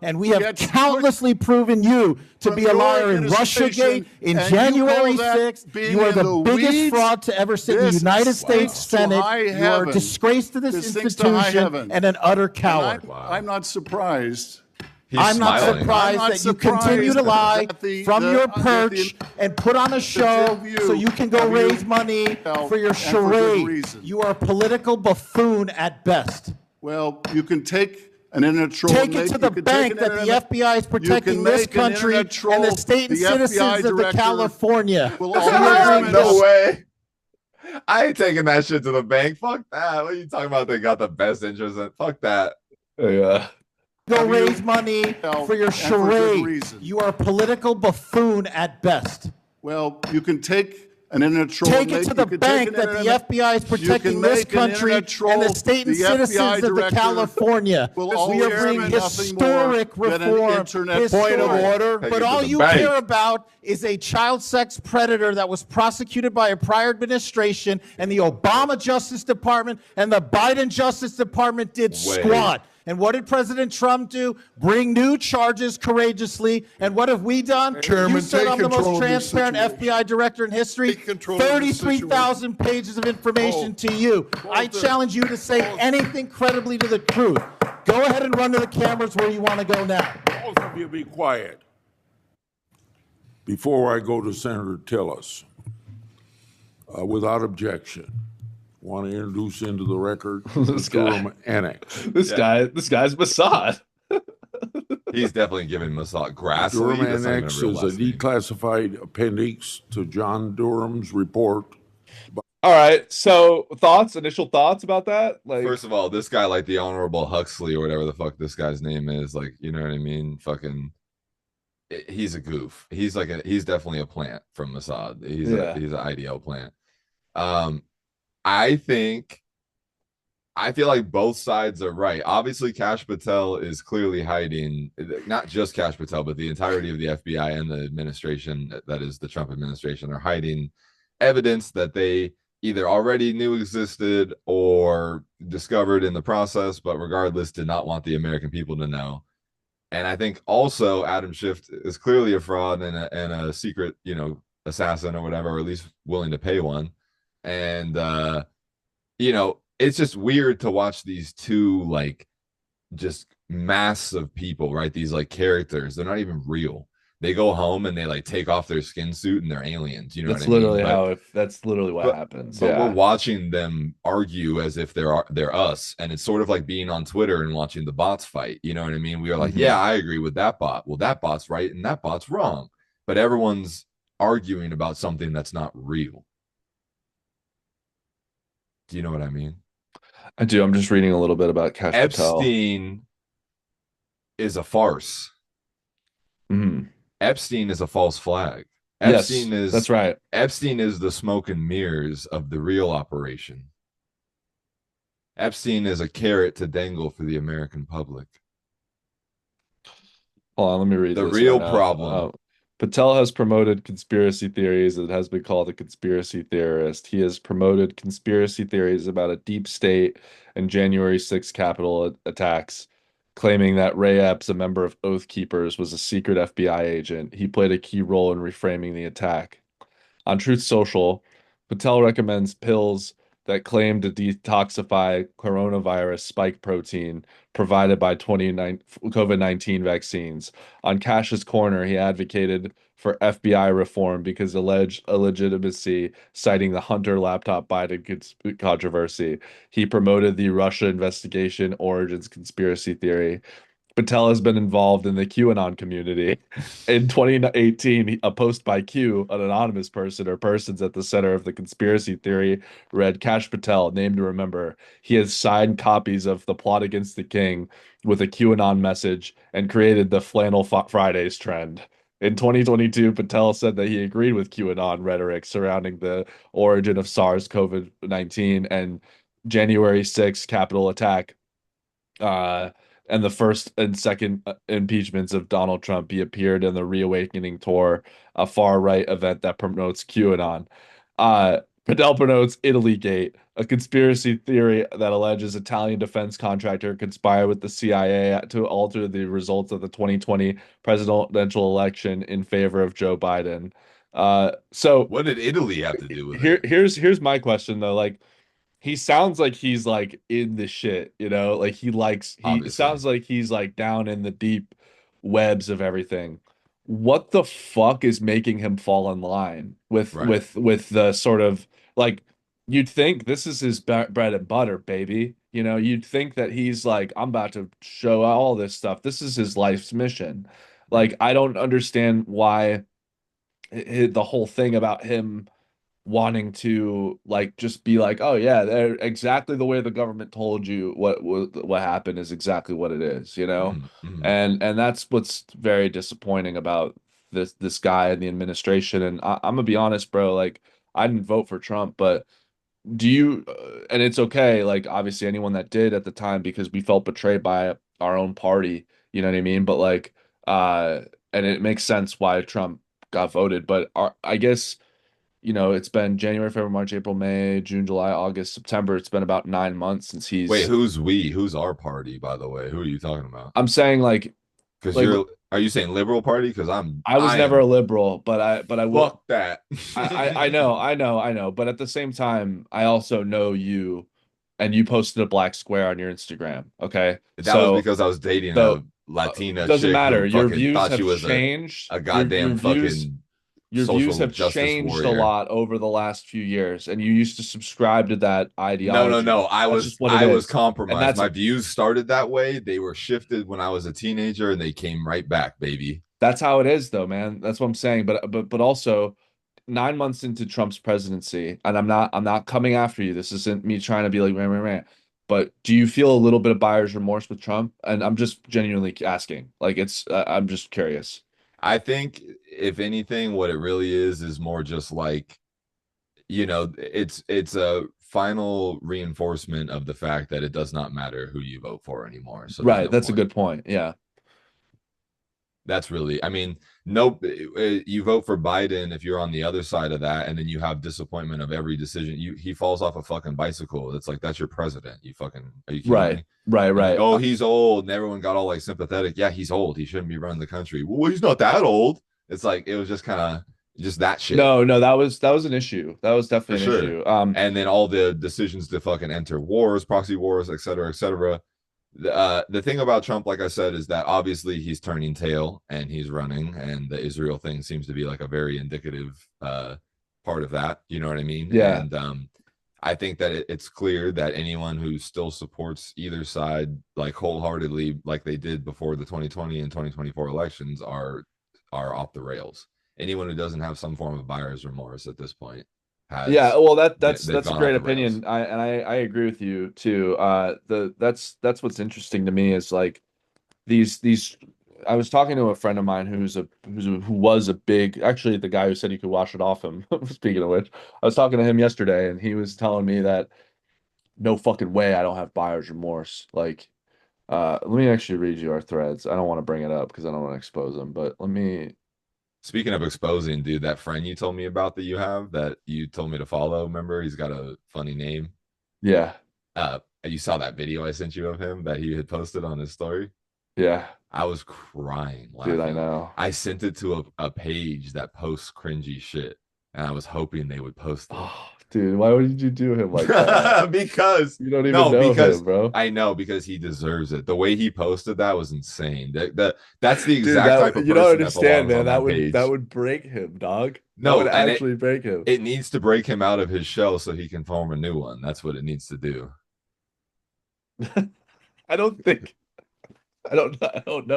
And we have countlessly proven you to from be a your liar in administration, Russiagate, in and you January call that 6th. being You are in the the biggest weeds? fraud to ever sit in the This United States stinks to Senate. high You are a heaven. disgrace to this This stinks to high institution heaven. and an utter And coward. I'm not surprised. He's I'm not smiling. surprised I'm not that you continue to surprised lie that the- from the- your that the- perch and put on a show view so you can go of you raise money for your and for good charade. reason. You are a political buffoon at best. Well, you can take an internet troll. Take it to the bank that the FBI is protecting this country and the state and citizens of the California. Will So always you're make No us- way. I ain't taking that shit to the bank. Fuck that. What are you talking about? They got the best interest in. Fuck that. Yeah. go raise money for your and for good charade. reason. You are a political buffoon at best. Well, you can take an internet troll. Take it make- to you the can take bank an that the internet- FBI is you protecting can this make an country internet troll. and the state and The FBI citizens of the director California. will We always are bringing admit nothing more historic than an reform. internet Point of troll. order. Take it But to all the you bank. care about is a child sex predator that was prosecuted by a prior administration, and the Obama Justice Department and the Biden Justice Department did squat. And what did President Trump do? Bring new charges courageously. And what have we done? Chairman, You said take I'm the control most of this transparent situation. FBI director in history. Take control of this 33,000 pages of information to you. I challenge you to say anything credibly to the truth. Go ahead and run to the cameras where you want to go now. Both of you be quiet. Before I go to Senator Tillis, without objection, want to introduce into the record This the guy. Durham Annex. This guy's Mossad. He's definitely giving Mossad grass. Durham Annex is a declassified appendix to John Durham's report. All right. So initial thoughts about that? Like, First of all, this guy, like the Honorable Huxley or whatever the fuck this guy's name is, like, you know what I mean? Fucking, he's a goof. He's he's definitely a plant from Mossad. He's an IDL plant. I think I feel like both sides are right. Obviously, Kash Patel is clearly hiding, not just Kash Patel, but the entirety of the FBI and the administration, that is the Trump administration, are hiding evidence that they either already knew existed or discovered in the process, but regardless, did not want the American people to know. And I think also Adam Schiff is clearly a fraud and a secret, assassin or whatever, or at least willing to pay one. And it's just weird to watch these two like just mass of people, right? These like characters, they're not even real. They go home and they like take off their skin suit and they're aliens, you know what That's I mean? literally how that's literally what happens. But we're Yeah. watching them argue as if they're us, and it's sort of like being on Twitter and watching the bots fight. You know what I mean? We are like, yeah, I agree with that bot. Well, that bot's right and that bot's wrong, but everyone's arguing about something that's not real. Do you know what I mean? I do. I'm just reading a little bit about Kash Patel. Epstein is a farce. Mhm. Epstein is a false flag. Yes, Epstein is that's right. Epstein is the smoke and mirrors of the real operation. Epstein is a carrot to dangle for the American public. Hold on, let me read The this real right now. problem. Patel has promoted conspiracy theories and has been called a conspiracy theorist. He has promoted conspiracy theories about a deep state and January 6th Capitol attacks, claiming that Ray Epps, a member of Oath Keepers, was a secret FBI agent. He played a key role in reframing the attack. On Truth Social, Patel recommends pills that claim to detoxify coronavirus spike protein provided by COVID-19 vaccines. On Cash's Corner, he advocated for FBI reform because alleged illegitimacy, citing the Hunter laptop Biden controversy. He promoted the Russia investigation origins conspiracy theory. Patel has been involved in the QAnon community. In 2018, a post by Q, an anonymous person or persons at the center of the conspiracy theory, read Kash Patel, name to remember. He has signed copies of The Plot Against the King with a QAnon message and created the Flannel Fridays trend. In 2022, Patel said that he agreed with QAnon rhetoric surrounding the origin of SARS-CoV-19 and January 6th Capitol attack. And the first and second impeachments of Donald Trump. He appeared in the Reawakening Tour, a far-right event that promotes QAnon. Patel promotes Italy Gate, a conspiracy theory that alleges Italian defense contractor conspired with the CIA to alter the results of the 2020 presidential election in favor of Joe Biden. So What did Italy have to do with here, it? here's my question though. Like, he sounds like he's like in the shit, like he Obviously. sounds like he's like down in the deep webs of everything. What the fuck is making him fall in line with Right. with the sort of like you'd think this is his bread and butter, baby. You'd think that he's like, I'm about to show all this stuff. This is his life's mission. Like, I don't understand why the whole thing about him wanting to like just be like, oh yeah, they're exactly the way the government told you what happened is exactly what it is. Mm-hmm. And that's what's very disappointing about this guy and the administration. And I'm gonna be honest, bro, like, I didn't vote for Trump, but do you and it's okay, like, obviously anyone that did at the time, because we felt betrayed by our own party, you know what I mean? But like, uh and it makes sense why Trump got voted, but I guess, it's been January, February, March, April, May, June, July, August, September. It's been about 9 months since Wait, who's we? Who's our party, by the way? Who are you talking about? I'm saying like Because like are you saying liberal party? Because I was never a liberal, but I will. Fuck that. I know. But at the same time, I also know you, and you posted a black square on your Instagram. Okay, That was because I was dating a Latina doesn't chick matter. who Your fucking views thought have she was changed. a goddamn fucking Your social views have justice changed a warrior. lot over the last few years, and you used to subscribe to that ideology. No. I That's was just what it is. compromised. And My views started that way. They were shifted when I was a teenager, and they came right back, baby. that's how it is, though, man. That's what I'm saying. But also, 9 months into Trump's presidency, and I'm not coming after you. This isn't me trying to be like rah, rah, rah. But do you feel a little bit of buyer's remorse with Trump? And I'm just genuinely asking. Like, I'm just curious. I think if anything, what it really is more just like, it's a final reinforcement of the fact that it does not matter who you vote for anymore. So there's Right. no That's a point. good point. Yeah. That's really, I mean, nope. You vote for Biden if you're on the other side of that, and then you have disappointment of every decision. He falls off a fucking bicycle. It's like, that's your president. You fucking, are you kidding Right. me? Right. And like, Right. oh, he's old, and everyone got all like sympathetic. Yeah, he's old. He shouldn't be running the country. Well, he's not that old. It's like, it was just kind of just that shit. No, that was an issue. That was For definitely an sure. issue. And then all the decisions to fucking enter wars, proxy wars, et cetera, et cetera. The thing about Trump, like I said, is that obviously he's turning tail and he's running, and the Israel thing seems to be like a very indicative part of that. You know what I mean? Yeah. And I think that it's clear that anyone who still supports either side, like wholeheartedly, like they did before the 2020 and 2024 elections, are off the rails. Anyone who doesn't have some form of buyer's remorse at this point has, yeah, well that's they've a gone great off the rails. opinion. I agree with you too. That's what's interesting to me is like these I was talking to a friend of mine who was a big, actually the guy who said you could wash it off him. Speaking of which, I was talking to him yesterday and he was telling me that no fucking way I don't have buyer's remorse. Like let me actually read you our threads. I don't want to bring it up because I don't want to expose him, but let me. Speaking of exposing, dude, that friend you told me about that you have that you told me to follow, remember? He's got a funny name. Yeah. You saw that video I sent you of him that he had posted on his story? Yeah. I was crying laughing. Dude, I know. I sent it to a page that posts cringy shit, and I was hoping they would post it. Oh, dude, why would you do him like that? Because You don't even know him, bro. I know, because he deserves it. The way he posted that was insane. That's the Dude, exact type of you person don't that understand, belongs man. on that page. That would break him, dog. No, that would and actually break him. It needs to break him out of his shell so he can form a new one. That's what it needs to do. I don't know.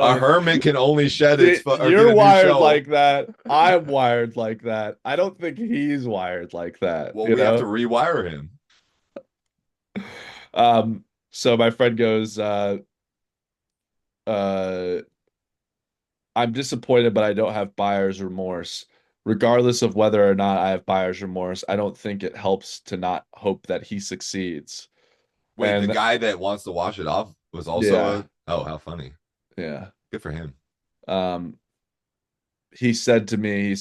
A hermit can only shed its You're wired like that. I'm wired like that. I don't think he's wired like that. Well, you we know? have to rewire him. So my friend goes, I'm disappointed, but I don't have buyer's remorse. Regardless of whether or not I have buyer's remorse, I don't think it helps to not hope that he succeeds. Wait, And the guy that wants to wash it off was also Yeah. oh, how funny. yeah. Good for him. He said to me,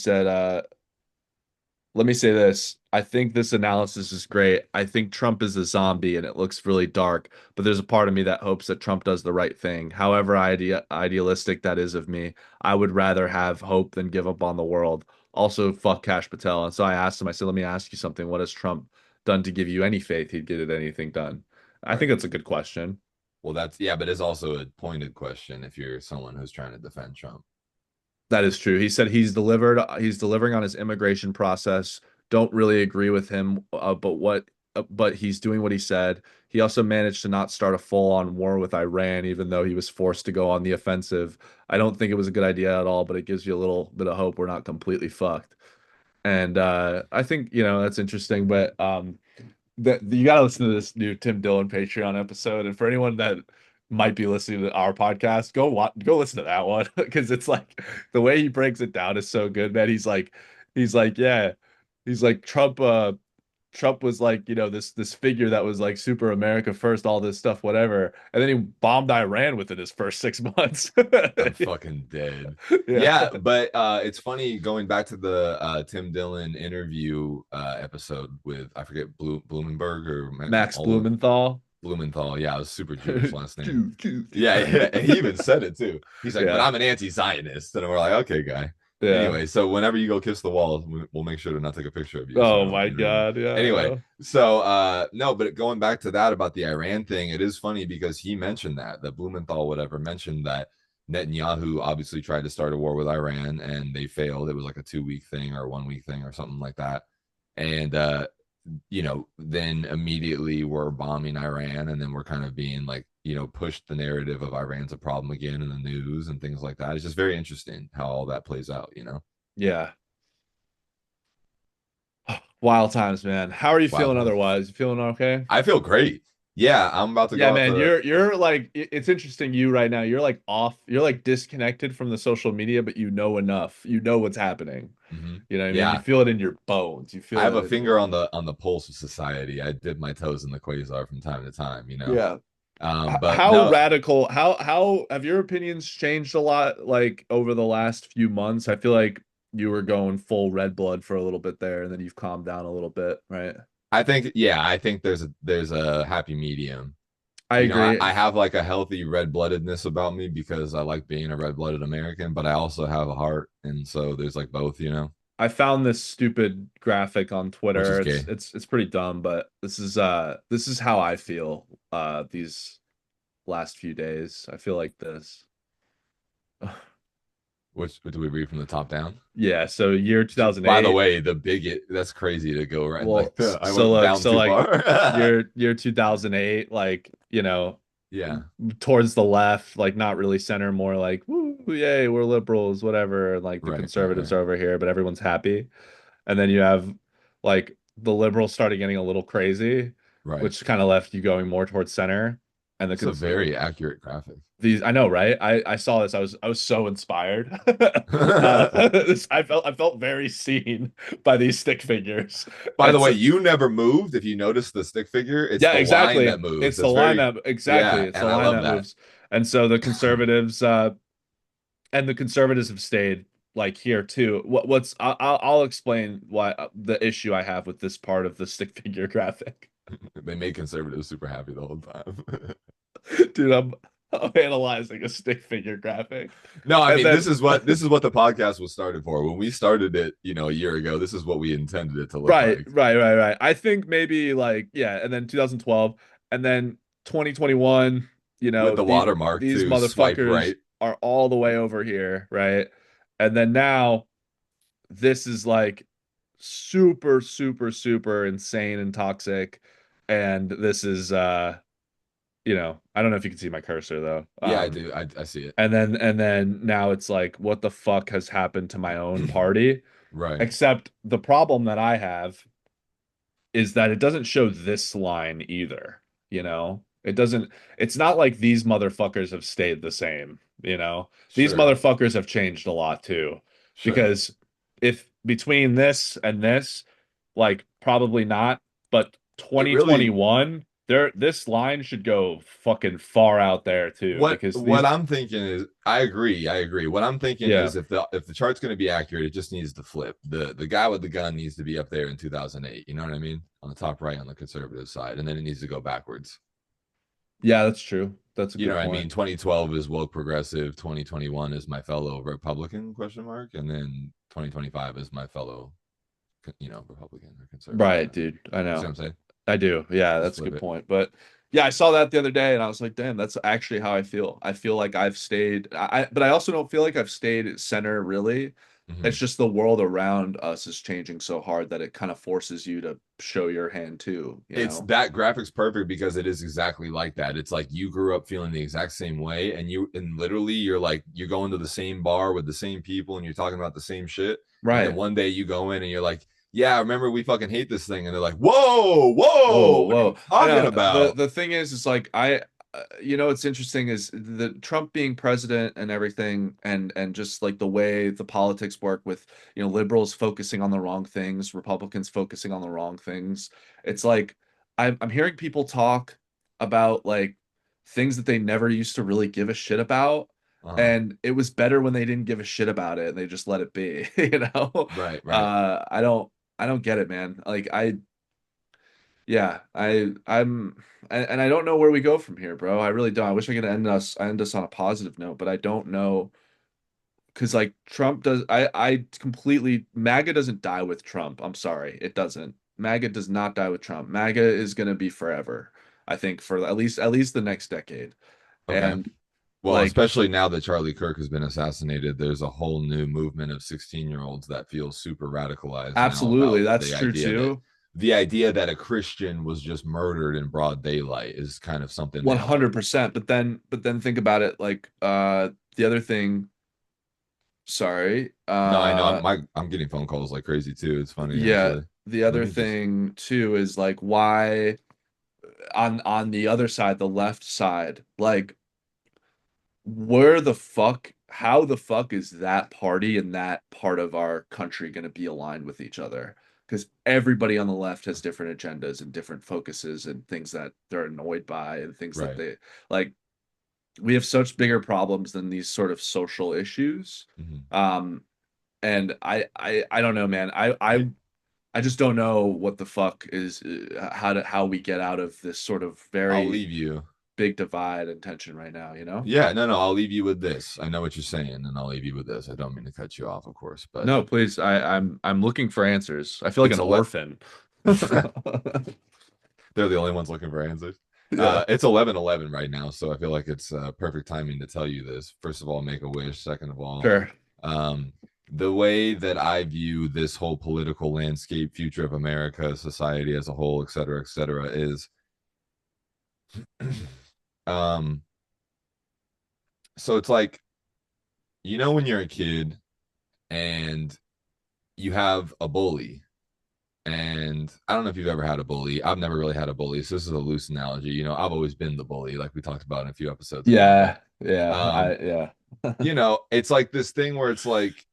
let me say this. I think this analysis is great. I think Trump is a zombie and it looks really dark, but there's a part of me that hopes that Trump does the right thing. However idealistic that is of me, I would rather have hope than give up on the world. Also, fuck Kash Patel. And so I asked him, I said, let me ask you something. What has Trump done to give you any faith he'd get anything done? I think that's a good question. Well, but it's also a pointed question if you're someone who's trying to defend Trump. That is true. He said he's delivering on his immigration process. Don't really agree with him, but he's doing what he said. He also managed to not start a full-on war with Iran, even though he was forced to go on the offensive. I don't think it was a good idea at all, but it gives you a little bit of hope we're not completely fucked. And I think, that's interesting, but you got to listen to this new Tim Dillon Patreon episode. And for anyone that might be listening to our podcast, go listen to that one because it's like the way he breaks it down is so good, man. He's like, yeah, he's like Trump was like, this figure that was like super America first, all this stuff, whatever. And then he bombed Iran within his first 6 months. I'm fucking dead. Yeah, but it's funny going back to the Tim Dillon interview episode with, I forget, Blumenberg or Max Blumenthal. Blumenthal, yeah, it was super Jewish last name. Yeah, and he even said it too. He's like, but I'm an anti-Zionist. And we're like, okay, guy. Yeah. Anyway, so whenever you go kiss the wall, we'll make sure to not take a picture of you. Oh my God. Yeah. Anyway, so no, but going back to that about the Iran thing, it is funny because he mentioned that Blumenthal, whatever, mentioned that Netanyahu obviously tried to start a war with Iran and they failed. It was like a 2-week thing or 1-week thing or something like that. And then immediately we're bombing Iran, and then we're kind of being like, pushed the narrative of Iran's a problem again in the news and things like that. It's just very interesting how all that plays out, Yeah. Wild times, man. How are you feeling otherwise? You feeling okay? I feel great. Yeah, I'm about to go. Yeah, man, you're like, it's interesting you right now. You're like disconnected from the social media, but you know enough. You know what's happening. You know what I mean? Yeah. You feel it in your bones. You feel I have it a in finger on the pulse of society. I dip my toes in the quasar from time to time, you know. yeah. But How no, radical, how have your opinions changed a lot like over the last few months? I feel like you were going full red blood for a little bit there, and then you've calmed down a little bit, right? I think there's a happy medium. I You know, agree. I have like a healthy red-bloodedness about me because I like being a red-blooded American, but I also have a heart, and so there's like both, you know, I found this stupid graphic on which is Twitter. gay. It's pretty dumb, but this is how I feel these last few days. I feel like this. Which do we read from the top down? Yeah, so year By the 2008. way, the bigot, that's crazy to go right Well, like that. I so went look, down so too like far. year 2008, like, you know, Yeah, towards the left, like not really center, more like, woo, yay, we're liberals, whatever. And like the conservatives right, are over here, but everyone's happy. And then you have like the liberals started getting a little crazy, right. which kind of left you going more towards center. And the It's a very accurate graphic. these, I know, right? I saw this. I was so inspired. I felt very seen by these stick figures. By the It's way, you never moved. If you notice the stick figure, it's yeah, the line exactly. that moves. It's the It's line very, that exactly. yeah, It's the and I line love that that. moves. And so the conservatives and the conservatives have stayed like here too. I'll explain why the issue I have with this part of the stick figure graphic. They made conservatives super happy the whole time. Dude, I'm analyzing a stick figure graphic. No, I And mean then this is what the podcast was started for. When we started it, you know, a year ago, this is what we intended it to look right, like. right. I think maybe like yeah, and then 2012 and then 2021, you With know, the watermark these too, swipe motherfuckers right. are all the way over here, right? And then now this is like super insane and toxic. And this is you know, I don't know if you can see my cursor though. Yeah, I do. I see it. And then now it's like, what the fuck has happened to my own party? Right. Except the problem that I have is that it doesn't show this line either, you know? It doesn't, it's not like these motherfuckers have stayed the same, you know? These Sure. motherfuckers have changed a lot too. Sure. Because if between this and this, like probably not, but It really 2021, this line should go fucking far out there too, because what these, I'm thinking is I agree. I agree. What I'm thinking yeah. is if the chart's going to be accurate, it just needs to flip. The guy with the gun needs to be up there in 2008, you know what I mean? On the top right on the conservative side, and then it needs to go backwards. Yeah, that's true. That's a You know good what I point. mean? 2012 is woke progressive, 2021 is my fellow Republican question mark, and then 2025 is my fellow you know, Republican or conservative. Right, dude. I You see what know. I'm saying? I do. Yeah, Just that's a flip good it. point. But yeah, I saw that the other day and I was like, damn, that's actually how I feel. I feel like I've stayed but I also don't feel like I've stayed at center really. Mhm. It's just the world around us is changing so hard that it kind of forces you to show your hand too, you It's know? that graphic's perfect because it is exactly like that. It's like you grew up feeling the exact same way, and literally you're like you're going to the same bar with the same people and you're talking about the same shit. And then Right. one day you go in and you're like, yeah, remember we fucking hate this thing, and they're like, whoa, what are you Whoa. I talking know about? the thing is like you know what's interesting is the Trump being president and everything and just like the way the politics work with you know liberals focusing on the wrong things, Republicans focusing on the wrong things. It's like I'm hearing people talk about like things that they never used to really give a shit about. Uh-huh. And it was better when they didn't give a shit about it and they just let it be, you know? Right. I don't get it, man. Like yeah, and I don't know where we go from here, bro. I really don't. I wish I could end us on a positive note, but I don't know because like Trump does I completely MAGA doesn't die with Trump. I'm sorry, it doesn't. MAGA does not die with Trump. MAGA is gonna be forever. I think for at least the next decade. Okay. And Well, like especially now that Charlie Kirk has been assassinated, there's a whole new movement of 16-year-olds that feel super radicalized now absolutely, about that's true too. the idea that a Christian was just murdered in broad daylight is kind of something they don't. 100%. But then think about it like the other thing, sorry. No, I know. I'm getting phone calls like crazy too. It's funny Yeah, actually. the Let other me just. thing too is like why on the other side, the left side, like where the fuck how the fuck is that party and that part of our country going to be aligned with each other? Because everybody on the left has different agendas and different focuses and things that they're annoyed by and things that Right. they like. We have such bigger problems than these sort of social issues. And I don't know, man. I just don't know what the fuck is how we get out of this sort of I'll very leave you. big divide and tension right now, you know? Yeah, no, I'll leave you with this. I know what you're saying, and I'll leave you with this. I don't mean to cut you off, of course, but No, please. I'm looking for answers. I feel like It's an a le- orphan. they're the only ones looking for answers. Yeah. It's 11:11 right now, so I feel like it's perfect timing to tell you this. First of all, make a wish. Second of all, Sure. the way that I view this whole political landscape, future of America, society as a whole, et cetera, is um so it's like, when you're a kid and you have a bully, and I don't know if you've ever had a bully. I've never really had a bully, so this is a loose analogy. I've always been the bully, like we talked about in a few episodes ago. Yeah. Yeah. Um, Yeah. it's like this thing where it's like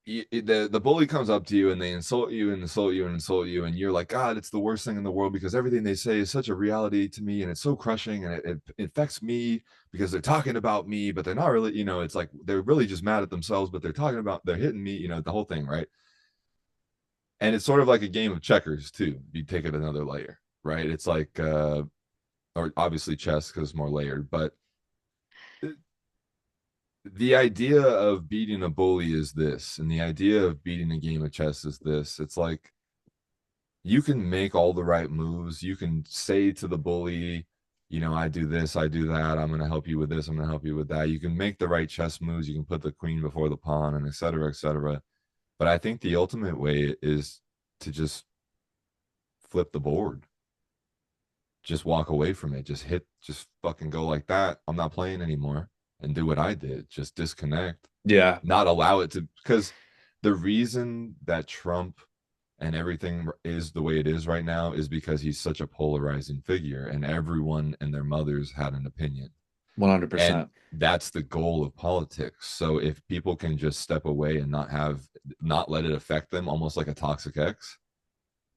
the bully comes up to you and they insult you and insult you and insult you, and you're like, God, it's the worst thing in the world because everything they say is such a reality to me and it's so crushing and it affects me because they're talking about me, but they're not really, it's like they're really just mad at themselves, but they're hitting me, the whole thing, right? And it's sort of like a game of checkers too. You take it another layer, right? It's like or obviously chess because it's more layered, but the idea of beating a bully is this, and the idea of beating a game of chess is this. It's like you can make all the right moves. You can say to the bully, I do this, I do that. I'm going to help you with this. I'm going to help you with that. You can make the right chess moves. You can put the queen before the pawn, and et cetera, et cetera. But I think the ultimate way is to just flip the board. Just walk away from it. Just fucking go like that. I'm not playing anymore. And do what I did. Just disconnect. Yeah. Not allow it to, because the reason that Trump and everything is the way it is right now is because he's such a polarizing figure, and everyone and their mothers had an opinion. 100%. And that's the goal of politics. So if people can just step away and not let it affect them, almost like a toxic ex,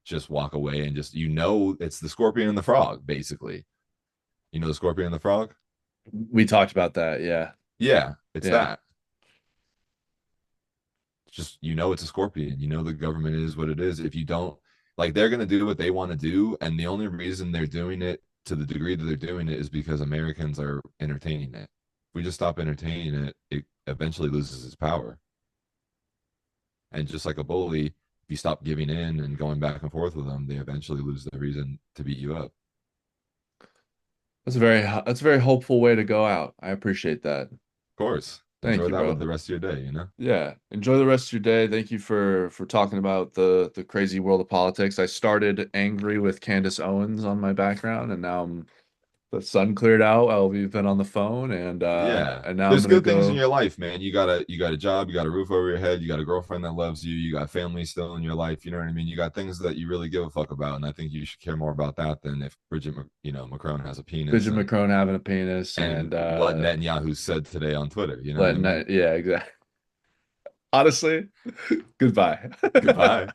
just walk away and just, it's the scorpion and the frog, basically. The scorpion and the frog? We talked about that. Yeah. Yeah, it's Yeah. that. Just, it's a scorpion. The government is what it is. If you don't, like, they're going to do what they want to do. And the only reason they're doing it to the degree that they're doing it is because Americans are entertaining it. If we just stop entertaining it, it eventually loses its power. And just like a bully, if you stop giving in and going back and forth with them, they eventually lose the reason to beat you up. That's a very hopeful way to go out. I appreciate that. Of course. Thank Enjoy you, that bro. with the rest of your day, Yeah. Enjoy the rest of your day. Thank you for talking about the crazy world of politics. I started angry with STANdace Owens on my background, and now the sun cleared out while we've been on the phone, and Yeah. now There's I'm gonna good things in go. your life, man. You got a job, you got a roof over your head, you got a girlfriend that loves you, you got family still in your life, you know what I mean? You got things that you really give a fuck about, and I think you should care more about that than if Macron has a penis Bridget Macron having a penis and and what Netanyahu said today on Twitter, what I letting mean? that, yeah, exactly. Honestly, goodbye. Goodbye.